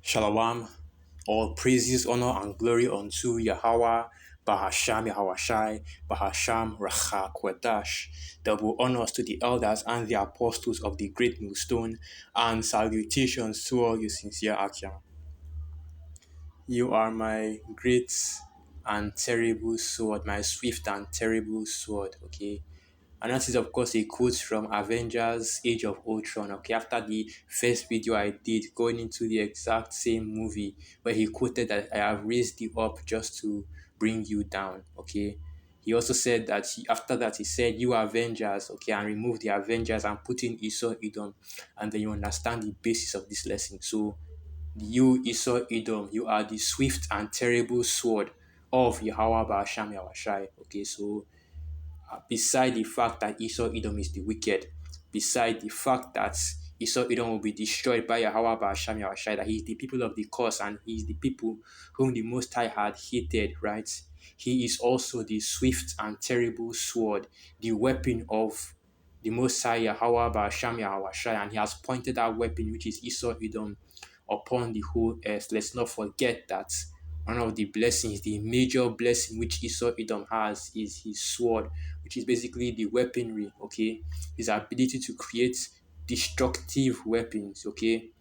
Shalom. All praises, honor, and glory unto Yahweh, Bahasham Yahawashai, Bahasham Racha Kwadash. Double honors to the elders and the apostles of the great millstone, and salutations to all you sincere Akim. You are my great and terrible sword, my swift and terrible sword, okay? And that is, of course, a quote from Avengers Age of Ultron. Okay, after the first video I did going into the exact same movie where he quoted that I have raised you up just to bring you down. Okay, he also said that after that, he said, "You Avengers, okay, and remove the Avengers and put in Esau Edom, and then you understand the basis of this lesson." So, you Esau Edom, you are the swift and terrible sword of Yahweh Ba'asham Yahweh. Okay, so beside the fact that Esau Edom is the wicked, beside the fact that Esau Edom will be destroyed by Yahweh Ba'asham Yahushai, that he is the people of the curse and he is the people whom the Most High had hated, right? He is also the swift and terrible sword, the weapon of the Most High Yahweh Ba'asham Yahushai, and he has pointed that weapon, which is Esau Edom, upon the whole earth. Let's not forget that one of the blessings, the major blessing which Esau Edom has is his sword, which is basically the weaponry, okay? His ability to create destructive weapons, okay?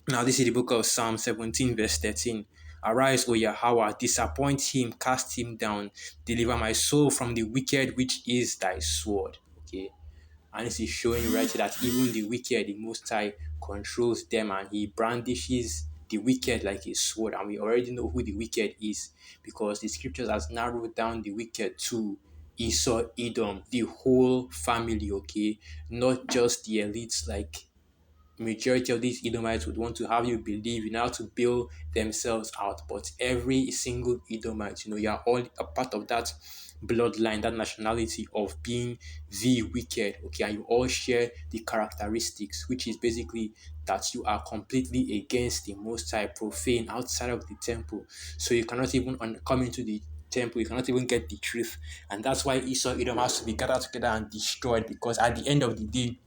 Now, this is the book of Psalm 17, verse 13. Arise, O Yahweh, disappoint him, cast him down, deliver my soul from the wicked, which is thy sword, okay? And this is showing right here that even the wicked, the Most High, controls them and he brandishes the wicked like a sword. And we already know who the wicked is because the scriptures has narrowed down the wicked to Esau, Edom, the whole family, okay? Not just the elites like majority of these Edomites would want to have you believe in how to build themselves out. But every single Edomite, you are all a part of that bloodline, that nationality of being the wicked, okay? And you all share the characteristics, which is basically that you are completely against the Most High, profane, outside of the temple. So you cannot even come into the temple, you cannot even get the truth. And that's why Esau Edom has to be gathered together and destroyed, because at the end of the day,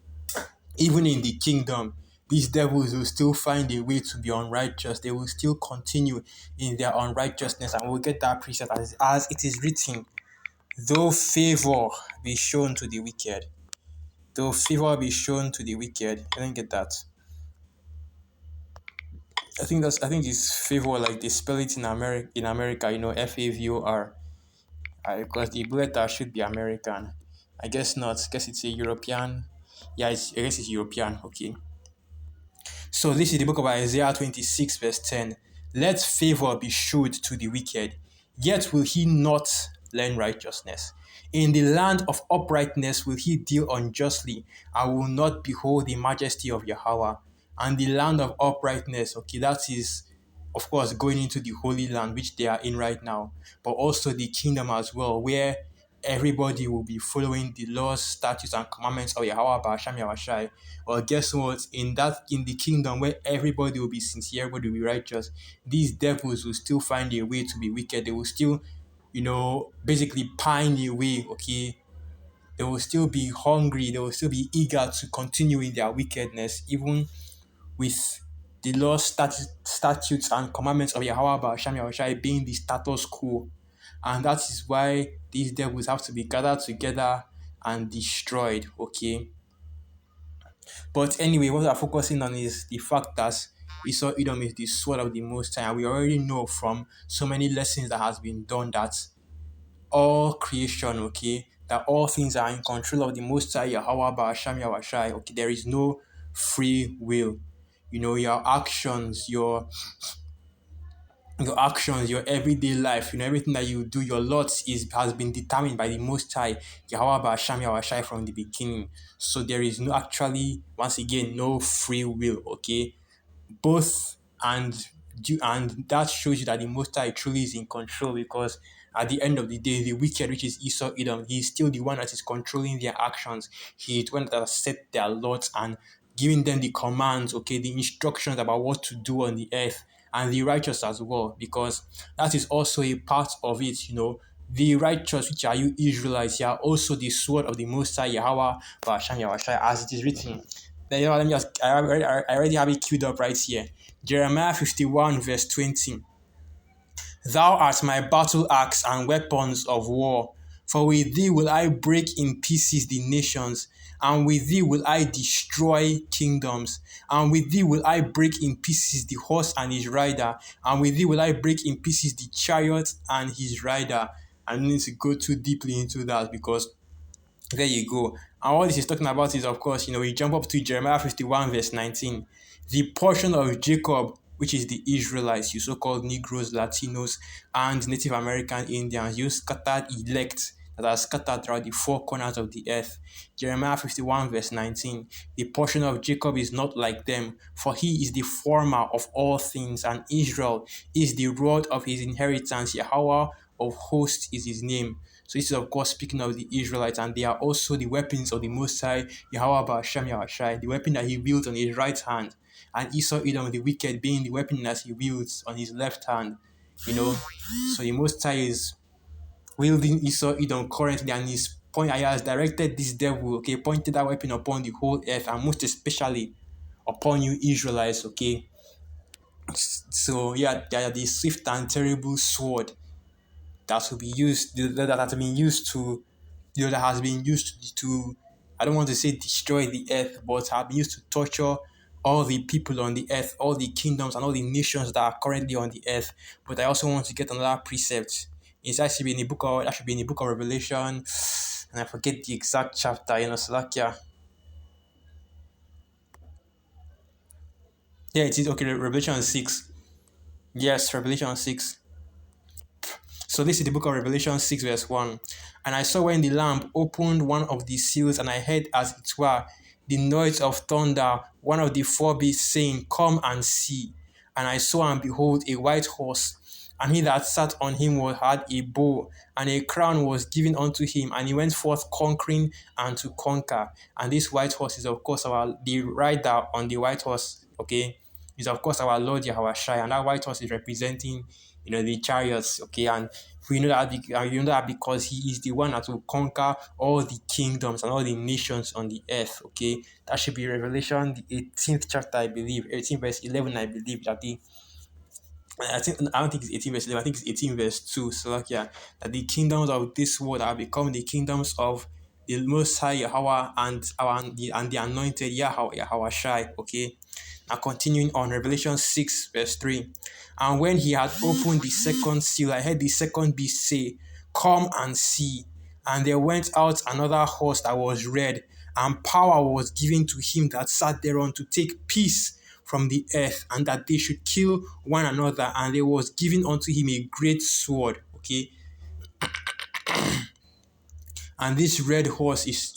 even in the kingdom, these devils will still find a way to be unrighteous. They will still continue in their unrighteousness, and we'll get that precept as it is written, though favor be shown to the wicked. Though favor be shown to the wicked. I didn't get that. I think it's favor like they spell it in America, FAVOR. Because the letter should be American. I guess not. I guess it's a European. Yeah, I guess it's European. Okay. So this is the book of Isaiah 26, verse 10. Let favor be shewed to the wicked, yet will he not learn righteousness. In the land of uprightness will he deal unjustly, and will not behold the majesty of Yahweh. And the land of uprightness, okay, that is, of course, going into the Holy Land, which they are in right now, but also the kingdom as well, where everybody will be following the laws, statutes, and commandments of Yahweh Ba'asham Yahweh. Well, guess what? In the kingdom where everybody will be sincere, everybody will be righteous, these devils will still find a way to be wicked. They will still, basically pine away, okay? They will still be hungry. They will still be eager to continue in their wickedness, even with the laws, statutes, and commandments of Yahweh Ba'asham Yahweh being the status quo. And that is why these devils have to be gathered together and destroyed, okay? But anyway, what we're focusing on is the fact that Esau Edom is the sword of the Most High. And we already know from so many lessons that has been done that all creation, okay, that all things are in control of the Most High, Yahweh Ba'asham Yahweh. Okay, there is no free will. Your actions, your everyday life, everything that you do, your lot has been determined by the Most High, Yahweh Ba'asham Yahweh from the beginning. So there is no actually, once again, no free will, okay? Both and that shows you that the Most High truly is in control, because at the end of the day, the wicked, which is Esau Edom, he is still the one that is controlling their actions. He is the one that has set their lots and giving them the commands, okay, the instructions about what to do on the earth, and the righteous as well, because that is also a part of it, The righteous, which are you Israelites, you are also the sword of the Most High, Yahweh, Ba'asham Yahweh, as it is written. Then, let me just, I already have it queued up right here. Jeremiah 51 verse 20. Thou art my battle axe and weapons of war. For with thee will I break in pieces the nations, and with thee will I destroy kingdoms, and with thee will I break in pieces the horse and his rider, and with thee will I break in pieces the chariot and his rider. I don't need to go too deeply into that because there you go. And what this is talking about is, of course, we jump up to Jeremiah 51, verse 19. The portion of Jacob, which is the Israelites, you so called Negroes, Latinos, and Native American Indians, you scattered elect that are scattered throughout the four corners of the earth. Jeremiah 51, verse 19. The portion of Jacob is not like them, for he is the former of all things, and Israel is the rod of his inheritance. Yahweh of hosts is his name. So this is of course speaking of the Israelites, and they are also the weapons of the Most High, Yahweh Ba'asham Yahushai, the weapon that he wields on his right hand, and Esau Edom the wicked being the weapon that he wields on his left hand. You know, so the Most High is wielding Esau Edom currently, and his point he has directed this devil, okay, pointed that weapon upon the whole earth, and most especially upon you Israelites, okay. So yeah, they are the swift and terrible sword that will be used that has been used to that has been used to I don't want to say destroy the earth, but have been used to torture all the people on the earth, all the kingdoms and all the nations that are currently on the earth. But I also want to get another precept. It's actually in the book of that should be in the book of Revelation, and I forget the exact chapter, Salakia. Yeah, it is okay, Revelation 6. Yes, Revelation 6. So this is the book of Revelation 6 verse 1. And I saw when the Lamb opened one of the seals, and I heard as it were the noise of thunder, one of the four beasts saying, Come and see. And I saw and behold a white horse, and he that sat on him had a bow, and a crown was given unto him, and he went forth conquering and to conquer. And this white horse is of course the rider on the white horse, okay, is of course our Lord Yahushua, and that white horse is representing the chariots, okay, and you know that because he is the one that will conquer all the kingdoms and all the nations on the earth, okay. That should be Revelation, the 18th chapter, I believe, 18 verse 11, I believe, I don't think it's 18 verse 11, I think it's 18 verse 2. So like, yeah, that the kingdoms of this world have become the kingdoms of the Most High Yahweh and the anointed Yahweh Shai, okay. Now continuing on, Revelation 6 verse 3. And when he had opened the second seal, I heard the second beast say, Come and see. And there went out another horse that was red, and power was given to him that sat thereon to take peace from the earth, and that they should kill one another. And there was given unto him a great sword. Okay. And this red horse is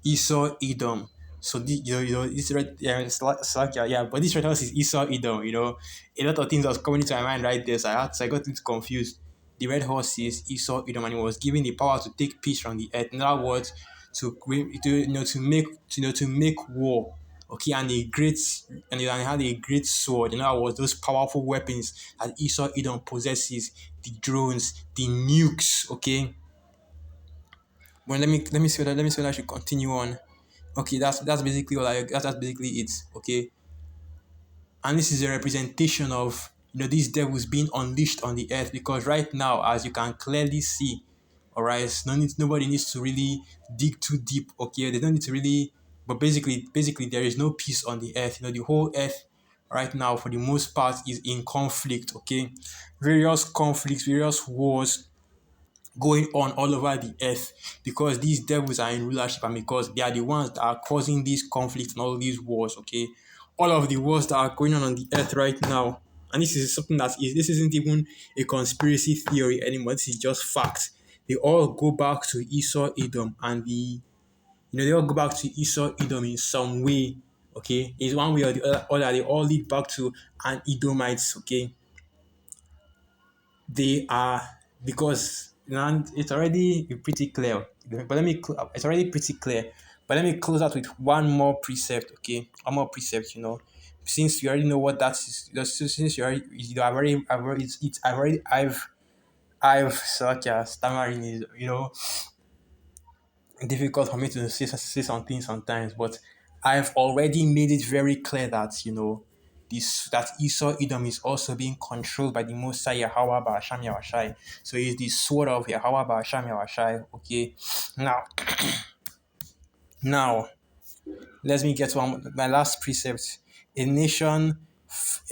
Esau Edom. So this red yeah, but this red horse is Esau Edom. A lot of things was coming into my mind right there, so I got things confused. The red horse is Esau Edom, and he was given the power to take peace from the earth. In other words, to make war. Okay, and he had a great sword. In other words, those powerful weapons that Esau Edom possesses, the drones, the nukes. Okay, well, let me see that I should continue on. Okay, that's basically that's basically it. Okay, and this is a representation of these devils being unleashed on the earth, because right now, as you can clearly see, all right, nobody needs to really dig too deep. Okay, they don't need to really, but basically there is no peace on the earth. The whole earth right now for the most part is in conflict. Okay, various conflicts, various wars going on all over the earth, because these devils are in rulership, and because they are the ones that are causing these conflicts and all these wars. Okay, all of the wars that are going on the earth right now, and this is something this isn't even a conspiracy theory anymore. This is just fact. They all go back to Esau Edom, and they all go back to Esau Edom in some way. Okay, it's one way or the other. They all lead back to an Edomites. Okay, they are, because now it's already pretty clear. But it's already pretty clear. But let me close out with one more precept. Okay, one more precept. Since you already know what that is, since I've so, okay, stammering is difficult for me to say something sometimes, but I've already made it very clear that this that Esau Edom is also being controlled by the Most High Yahweh Ba'asham Yahweh. So it's the sword of Yahweh Ba'asham Yahweh. Okay, now now let me get to my last precept. A nation,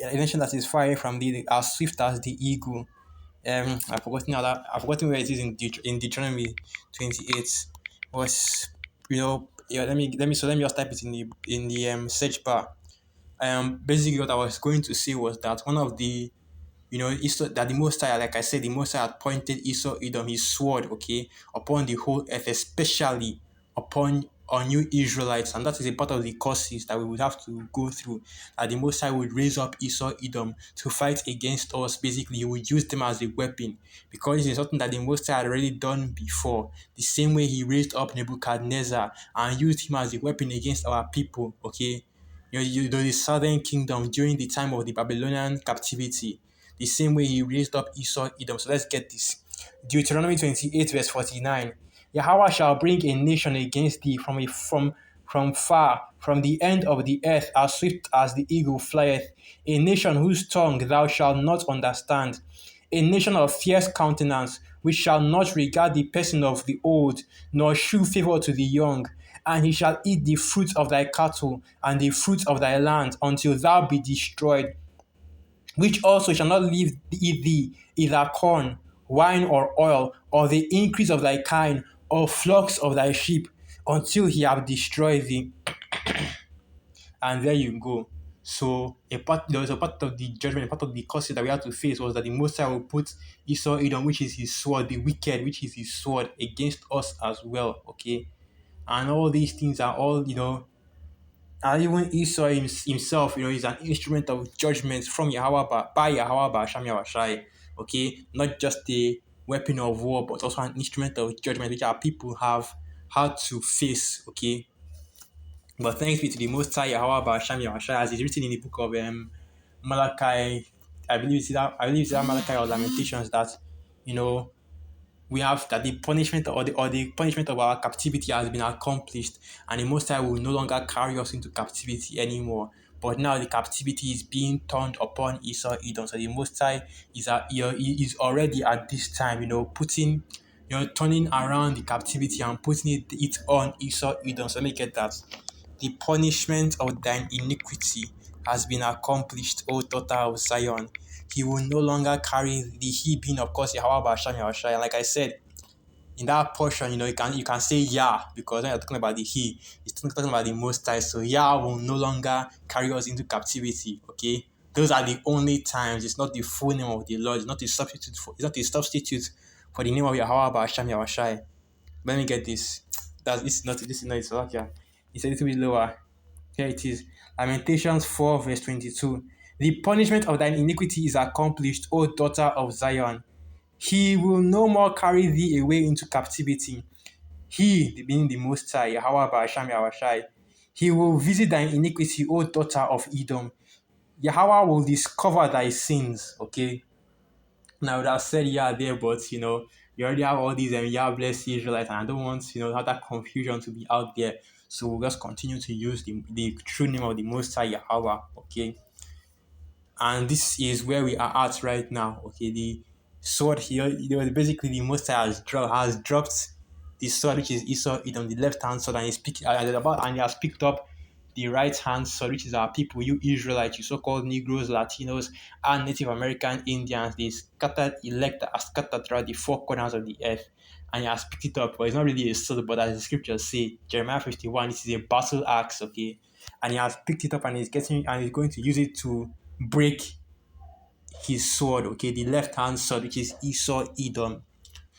a nation that is far away from thee, as swift as the eagle. I've forgotten where it is in Deuteronomy 28. Was yeah, let me just type it in the search bar. Basically what I was going to say was that one of the Esau, that the Most High, like I said, the Most High had pointed Esau Edom his sword, okay, upon the whole earth, especially upon on you Israelites, and that is a part of the curses that we would have to go through. That the Most High would raise up Esau Edom to fight against us. Basically, he would use them as a weapon because it is something that the Most High had already done before. The same way he raised up Nebuchadnezzar and used him as a weapon against our people, okay. The southern kingdom during the time of the Babylonian captivity, the same way he raised up Esau Edom. So let's get this. Deuteronomy 28, verse 49. Yahweh shall bring a nation against thee from far, from the end of the earth, as swift as the eagle flieth, a nation whose tongue thou shalt not understand, a nation of fierce countenance, which shall not regard the person of the old, nor shew favor to the young. And he shall eat the fruit of thy cattle and the fruit of thy land until thou be destroyed, which also shall not leave thee either corn, wine, or oil, or the increase of thy kine, or flocks of thy sheep, until he have destroyed thee. And there you go. So there was a part of the judgment, a part of the curses that we had to face was that the Most High will put Esau Edom, which is his sword, the wicked, which is his sword, against us as well. Okay, and all these things are all and even Esau himself, is an instrument of judgment from Yahweh by Yahweh Ba'asham Yahweh. Okay, not just a weapon of war, but also an instrument of judgment which our people have had to face. Okay, but thanks be to the Most High Yahweh Ba'asham Yahweh, as is written in the book of Malachi. I believe it's that Malachi or Lamentations that you know we have that the punishment or the punishment of our captivity has been accomplished, and the Most High will no longer carry us into captivity anymore. But now the captivity is being turned upon Esau Edom. So the Most High is already at this time, putting, turning around the captivity and putting it on Esau Edom. So let me get that. The punishment of thine iniquity has been accomplished, O daughter of Zion. He will no longer carry the he being, of course, Yahweh Ba'asham Yahweh. And like I said, in that portion, you can say Yah, because when you're talking about the he, it's talking about the Most High. So Yah will no longer carry us into captivity. Okay, those are the only times. It's not the full name of the Lord. It's not a substitute for the name of Yahweh Ba'asham Yahweh. Let me get this. It's not yeah. It's a little bit lower. Here it is. Lamentations 4, verse 22. The punishment of thine iniquity is accomplished, O daughter of Zion. He will no more carry thee away into captivity. He, being the Most High, Yahweh Ba'asham Yahweh, he will visit thine iniquity, O daughter of Edom. Yahweh will discover thy sins. Okay. Now I would have said yeah there, but you already have all these yeah bless the Israelites, and I don't want have that confusion to be out there. So we'll just continue to use the true name of the Most High Yahweh. Okay. And this is where we are at right now. Okay, the sword here, basically the Most High has dropped the sword, which is Esau on the left hand sword, and he has picked up the right hand sword, which is our people, you Israelites, you so-called Negroes, Latinos, and Native American Indians. They are scattered throughout the four corners of the earth, and he has picked it up. But it's not really a sword, but as the scriptures say, Jeremiah 51, this is a battle axe. Okay, and he has picked it up and he's going to use it to break his sword, okay, the left hand sword, which is Esau Edom.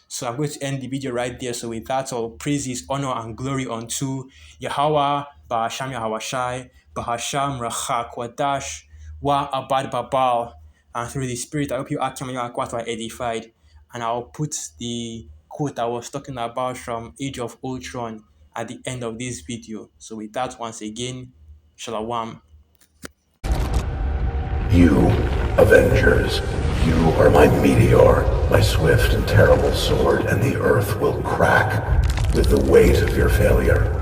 So I'm going to end the video right there. So with that, all praises, honor, and glory unto Yahweh, Ba'asham Yahweh, Bahasham Rachak Wadash, Wa Abad Babal. And through the Spirit, I hope you actually are quite edified. And I'll put the quote I was talking about from Age of Ultron at the end of this video. So with that, once again, Shalom. You, Avengers, you are my meteor, my swift and terrible sword, and the earth will crack with the weight of your failure.